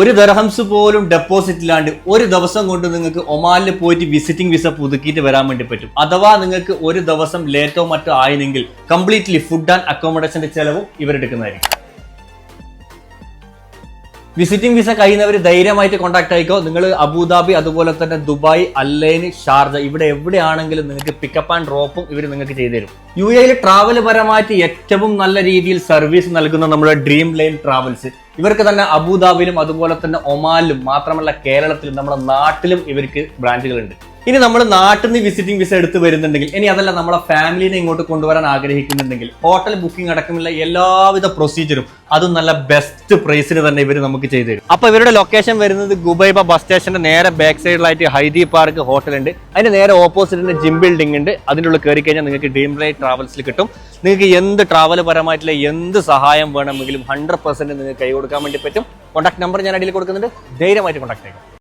ഒരു ദർഹംസ് പോലും ഡെപ്പോസിറ്റ് ഇല്ലാണ്ട് ഒരു ദിവസം കൊണ്ട് നിങ്ങൾക്ക് ഒമാനിൽ പോയിട്ട് വിസിറ്റിംഗ് വിസ പുതുക്കിയിട്ട് വരാൻ വേണ്ടി പറ്റും. അഥവാ നിങ്ങൾക്ക് ഒരു ദിവസം ലേറ്റോ മറ്റോ ആയെങ്കിൽ കംപ്ലീറ്റ്ലി ഫുഡ് ആൻഡ് അക്കോമഡേഷന്റെ ചെലവും ഇവരെടുക്കുന്നതായിരിക്കും. വിസിറ്റിംഗ് വിസ കഴിയുന്നവർ ധൈര്യമായിട്ട് കോൺടാക്ട് ആയിക്കോ. നിങ്ങൾ അബുദാബി, അതുപോലെ തന്നെ ദുബായ്, അല്ലൈൻ, ഷാർജ ഇവിടെ എവിടെയാണെങ്കിലും നിങ്ങൾക്ക് പിക്കപ്പ് ആൻഡ് ഡ്രോപ്പും ഇവർ നിങ്ങൾക്ക് ചെയ്തു തരും. യു എയിൽ ട്രാവൽ പരമായിട്ട് ഏറ്റവും നല്ല രീതിയിൽ സർവീസ് നൽകുന്ന നമ്മുടെ ഡ്രീം ലൈൻ ട്രാവൽസ്. ഇവർക്ക് തന്നെ അബുദാബിയിലും അതുപോലെ തന്നെ ഒമാനിലും മാത്രമല്ല കേരളത്തിലും നമ്മുടെ നാട്ടിലും ഇവർക്ക് ബ്രാഞ്ചുകളുണ്ട്. ഇനി നമ്മൾ നാട്ടിൽ നിന്ന് വിസിറ്റിംഗ് വിസ എടുത്ത് വരുന്നുണ്ടെങ്കിൽ, ഇനി അതല്ല നമ്മളെ ഫാമിലിനെ ഇങ്ങോട്ട് കൊണ്ടുവരാൻ ആഗ്രഹിക്കുന്നുണ്ടെങ്കിൽ ഹോട്ടൽ ബുക്കിംഗ് അടക്കമുള്ള എല്ലാവിധ പ്രൊസീജിയറും അതും നല്ല ബെസ്റ്റ് പ്രൈസിന് തന്നെ ഇവർ നമുക്ക് ചെയ്തു തരും. അപ്പൊ ഇവരുടെ ലൊക്കേഷൻ വരുന്നത് ഗുബൈബ ബസ് സ്റ്റേഷന്റെ നേരെ ബാക്ക് സൈഡിലായിട്ട് ഹൈദി പാർക്ക് ഹോട്ടൽ ഉണ്ട്. അതിന്റെ നേരെ ഓപ്പോസിറ്റ് ജിം ബിൽഡിംഗ് ഉണ്ട്. അതിൻ്റെ ഉള്ളിൽ കയറി കഴിഞ്ഞാൽ നിങ്ങൾക്ക് ഡ്രീം ലൈൻ ട്രാവൽസിൽ കിട്ടും. നിങ്ങൾക്ക് എന്ത് ട്രാവൽ പരമായിട്ടുള്ള എന്ത് സഹായം വേണമെങ്കിലും 100% നിങ്ങൾക്ക് കൈ കൊടുക്കാൻ വേണ്ടി പറ്റും. കോൺടാക്ട് നമ്പർ ഞാൻ അടിയിൽ കൊടുക്കുന്നുണ്ട്. ധൈര്യമായിട്ട് കോൺടാക്ട് ചെയ്യുക.